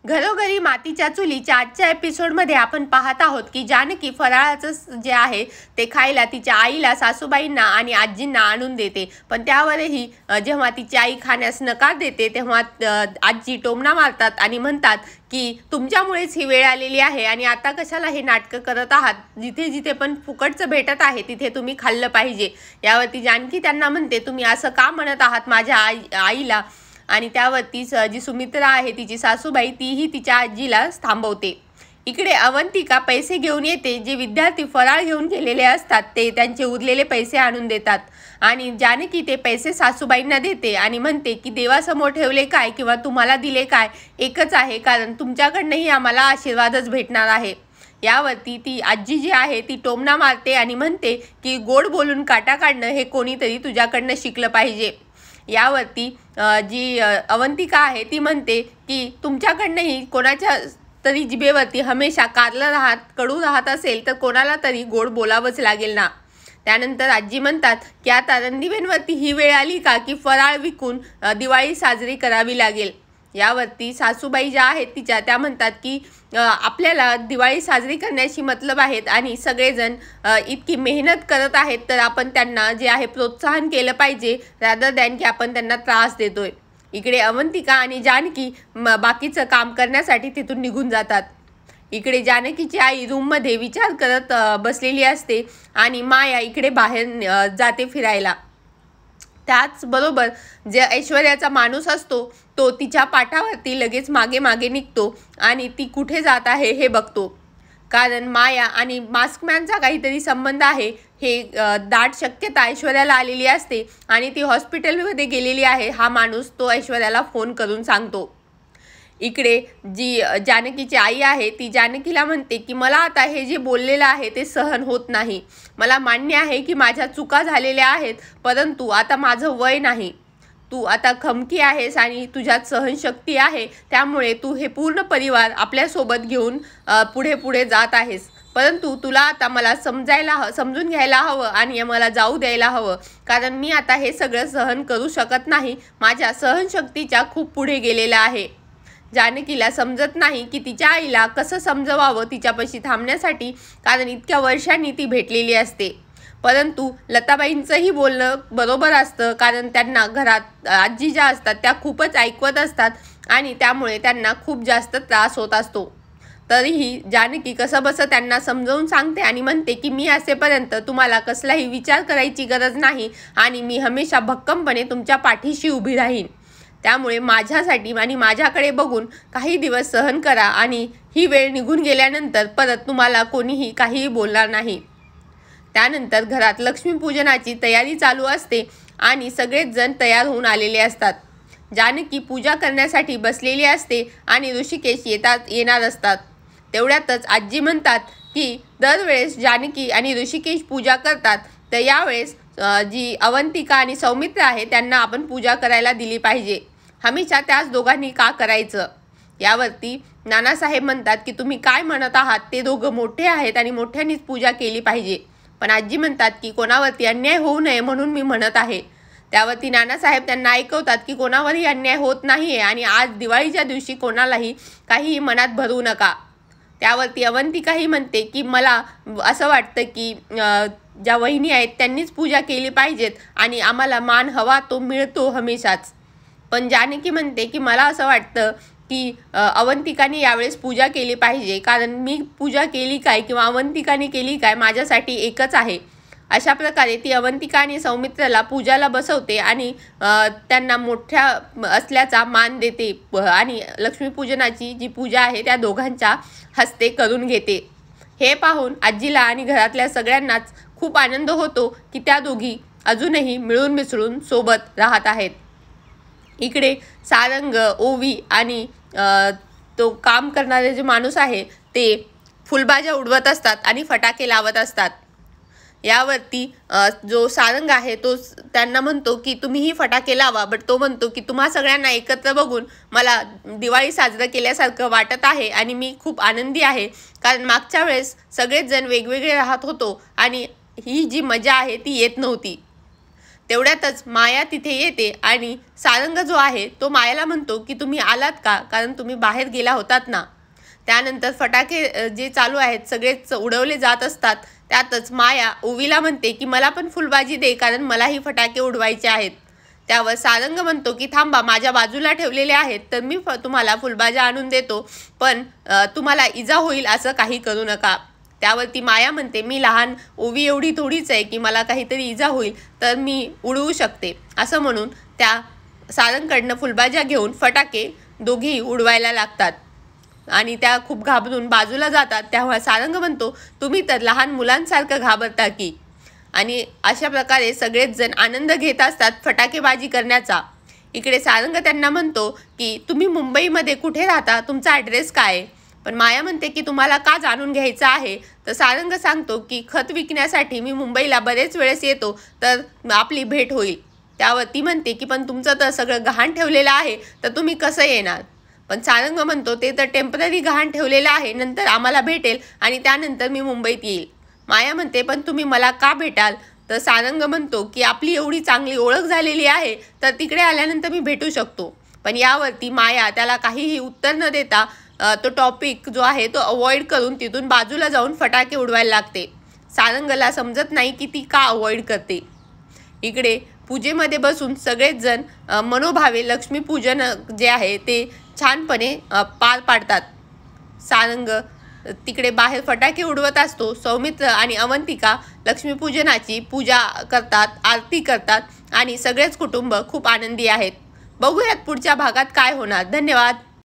घरोघरी मातीच्या चुलीच्या आजच्या एपिसोडमध्ये आपण पाहत आहोत की जानकी फराळाचं जे आहे ते खायला तिच्या आईला, सासूबाईंना आणि आजींना आणून देते. पण त्यावरही जेव्हा तिची आई खाण्यास नकार देते तेव्हा आजी टोमणा मारतात आणि म्हणतात की तुमच्यामुळेच ही वेळ आलेली आहे आणि आता कशाला हे नाटकं करत आहात. जिथे जिथे पण फुकटचं भेटत आहे तिथे तुम्ही खाल्लं पाहिजे. यावरती जानकी त्यांना म्हणते तुम्ही असं का म्हणत आहात माझ्या आईला. आणि त्यावरती जी सुमित्रा आहे तिची सासूबाई तीही तिच्या आजीला थांबवते. इकडे अवंतिका पैसे घेऊन येते. जे विद्यार्थी फराळ घेऊन गेलेले असतात ते त्यांचे उरलेले पैसे आणून देतात आणि जानकी ते पैसे सासूबाईंना देते आणि म्हणते की देवासमोर ठेवले काय किंवा तुम्हाला दिले काय एकच आहे, कारण तुमच्याकडनंही आम्हाला आशीर्वादच भेटणार आहे. यावरती ती आजी जी आहे ती टोमणा मारते आणि म्हणते की गोड बोलून काटा काढणं हे कोणीतरी तुझ्याकडनं शिकलं पाहिजे. यावरती जी अवंतिका आहे ती म्हणते की तुमच्याकडनंही कोणाच्या तरी जिभेवरती हमेशा कडू राहत असेल तर कोणाला तरी गोड बोलावंच लागेल ना. त्यानंतर आजी म्हणतात की आता रणदिवेंवरती ही वेळ आली का की फराळ विकून दिवाळी साजरी करावी लागेल. यावरती सासूबाई ज्या आहेत तिच्या त्या म्हणतात की आपल्याला दिवाळी साजरी करण्याची मतलब आहेत आणि सगळेजण इतकी मेहनत करत आहेत तर आपण त्यांना जे आहे प्रोत्साहन केलं पाहिजे, रादर दॅन की आपण त्यांना त्रास देतोय. इकडे अवंतिका आणि जानकी बाकीचं काम करण्यासाठी तिथून निघून जातात. इकडे जानकीची आई रूममध्ये विचार करत बसलेली असते आणि माया इकडे बाहेर जाते फिरायला. त्याचबरोबर जे ऐश्वर्याचा माणूस असतो तो तिच्या पाठावरती लगेच मागे मागे निघतो आणि ती कुठे जात आहे हे बघतो. कारण माया आणि मास्कमॅनचा काहीतरी संबंध आहे हे दाट शक्यता ऐश्वर्याला आलेली असते आणि ती हॉस्पिटलमध्ये गेलेली आहे हा माणूस तो ऐश्वर्याला फोन करून सांगतो. इकडे जी जानकीची आई आहे ती जानकीला म्हणते की मला आता हे जे बोललेलं आहे ते सहन होत नाही. मला मान्य आहे की माझ्या चुका झालेल्या आहेत, परंतु आता माझं वय नाही. तू आता खमकी आहेस आणि तुझ्यात सहनशक्ती आहे, त्यामुळे तू हे पूर्ण परिवार आपल्यासोबत घेऊन पुढे पुढे जात आहेस. परंतु तुला आता मला समजून घ्यायला हवं आणि मला जाऊ द्यायला हवं, कारण मी आता हे सगळं सहन करू शकत नाही. माझ्या सहनशक्तीच्या खूप पुढे गेलेला आहे. जानकीला समजत नाही की तिच्या आईला कसं समजवावं तिच्यापाशी थांबण्यासाठी, कारण इतक्या वर्षांनी ती भेटलेली असते. परंतु लताबाईंचंही बोलणं बरोबर असतं, कारण त्यांना घरात आजी ज्या असतात त्या खूपच ऐकवत असतात आणि त्यामुळे त्यांना खूप जास्त त्रास होत असतो. तरीही जानकी कसं बसं त्यांना समजावून सांगते आणि म्हणते की मी असेपर्यंत तुम्हाला कसलाही विचार करायची गरज नाही आणि मी हमेशा भक्कमपणे तुमच्या पाठीशी उभी राहीन. त्यामुळे माझ्यासाठी आणि माझ्याकडे बघून काही दिवस सहन करा आणि ही वेळ निघून गेल्यानंतर परत तुम्हाला कोणीही काहीही बोलणार नाही. त्यानंतर घरात लक्ष्मीपूजनाची तयारी चालू असते आणि सगळेच जण तयार होऊन आलेले असतात. जानकी पूजा करण्यासाठी बसलेली असते आणि ऋषिकेश येणार असतात. तेवढ्यातच आजी म्हणतात की दरवेळेस जानकी आणि ऋषिकेश पूजा करतात तर यावेळेस जी अवंतिका आणि सौमित्र आहे त्यांना आपण पूजा करायला दिली पाहिजे. हमेशा त्याच दोघांनी का करायचं. यावरती नानासाहेब म्हणतात की तुम्ही काय म्हणत आहात, ते दोघं मोठे आहेत आणि मोठ्यांनीच पूजा केली पाहिजे. पण आजी म्हणतात की कोणावरती अन्याय होऊ नये म्हणून मी म्हणत आहे. त्यावरती नानासाहेब त्यांना ऐकवतात की कोणावरही अन्याय होत नाही आहे आणि आज दिवाळीच्या दिवशी कोणालाही काहीही मनात भरू नका. त्यावरती अवंतिकाही म्हणते की मला असं वाटतं की ज्या वहिनी आहेत त्यांनीच पूजा केली पाहिजेत आणि आम्हाला मान हवा तो मिळतो हमेशाच. पण जानकी म्हणते की मला असं वाटतं की अवंतिकाने यावेळेस पूजा केली पाहिजे, कारण मी पूजा केली काय किंवा अवंतिकाने केली काय माझ्यासाठी एकच आहे. अशा प्रकारे ती अवंतिका आणि सौमित्राला पूजाला बसवते आणि त्यांना मोठ्या असल्याचा मान देते आणि लक्ष्मीपूजनाची जी पूजा आहे त्या दोघांच्या हस्ते करून घेते. हे पाहून आजीला आणि घरातल्या सगळ्यांनाच खूप आनंद होतो की त्या दोघी अजूनही मिळून मिसळून सोबत राहत आहेत. इकडे सारंग, ओवी आणि तो काम करणारे जे माणूस आहे ते फुलबाजा उडवत असतात आणि फटाके लावत असतात. यावरती जो सारंग आहे तो त्यांना म्हणतो की तुम्हीही फटाके लावा, बट तो म्हणतो की तुम्हा सगळ्यांना एकत्र बघून मला दिवाळी साजरं केल्यासारखं वाटत आहे आणि मी खूप आनंदी आहे, कारण मागच्या वेळेस सगळेच जण वेगवेगळे राहत होतो आणि ही जी मजा आहे ती येत नव्हती. तेवढ्यातच माया तिथे येते आणि सारंग जो आहे तो मायाला म्हणतो की तुम्ही आलात का, कारण तुम्ही बाहेर गेला होतात ना. त्यानंतर फटाके जे चालू आहेत सगळेच उडवले जात असतात. त्यातच माया ओवीला म्हणते की मला पण फुलबाजी दे, कारण मलाही फटाके उडवायचे आहेत. त्यावर सारंग म्हणतो की थांबा, माझ्या बाजूला ठेवलेले आहेत तर मी तुम्हाला फुलबाजा आणून देतो, पण तुम्हाला इजा होईल असं काही करू नका. त्यावरती माया म्हणते मी लहान ओवी एवढी थोडीच आहे की मला काहीतरी इजा होईल तर मी उडवू शकते. असं म्हणून त्या सारंगकडनं फुलबाजा घेऊन फटाके दोघेही उडवायला लागतात आणि त्या खूप घाबरून बाजूला जातात. तेव्हा सारंग म्हणतो तुम्ही तर लहान मुलांसारखं घाबरता की. आणि अशा प्रकारे सगळेच जण आनंद घेत असतात फटाकेबाजी करण्याचा. इकडे सारंग त्यांना म्हणतो की तुम्ही मुंबईमध्ये कुठे राहता, तुमचा ॲड्रेस काय आहे. पण माया म्हणते की तुम्हाला का जाणून घ्यायचं आहे. तर सारंग सांगतो की खत विकण्यासाठी मी मुंबईला बरेच वेळेस येतो, तर आपली भेट होईल. त्यावर ती म्हणते की पण तुमचं तर सगळं गहाण ठेवलेलं आहे, तर तुम्ही कसं येणार. पण सारंग म्हणतो ते तर टेम्पररी गहाण ठेवलेलं आहे, नंतर आम्हाला भेटेल आणि त्यानंतर मी मुंबईत येईल. माया म्हणते पण तुम्ही मला का भेटाल. तर सारंग म्हणतो की आपली एवढी चांगली ओळख झालेली आहे तर तिकडे आल्यानंतर मी भेटू शकतो. पण यावरती माया त्याला काहीही उत्तर न देता तो टॉपिक जो आहे तो अवॉइड करून तिथून बाजूला जाऊन फटाके उडवायला लागते. सारंगला समजत नाही की ती का अवॉइड करते. इकडे पूजेमध्ये बसून सगळेच जण मनोभावे लक्ष्मीपूजन जे आहे ते छानपणे पार पाडतात. सारंग तिकडे बाहेर फटाके उडवत असतो. सौमित्र आणि अवंतिका लक्ष्मीपूजनाची पूजा करतात, आरती करतात आणि सगळेच कुटुंब खूप आनंदी आहेत. बघूयात पुढच्या भागात काय होणार. धन्यवाद.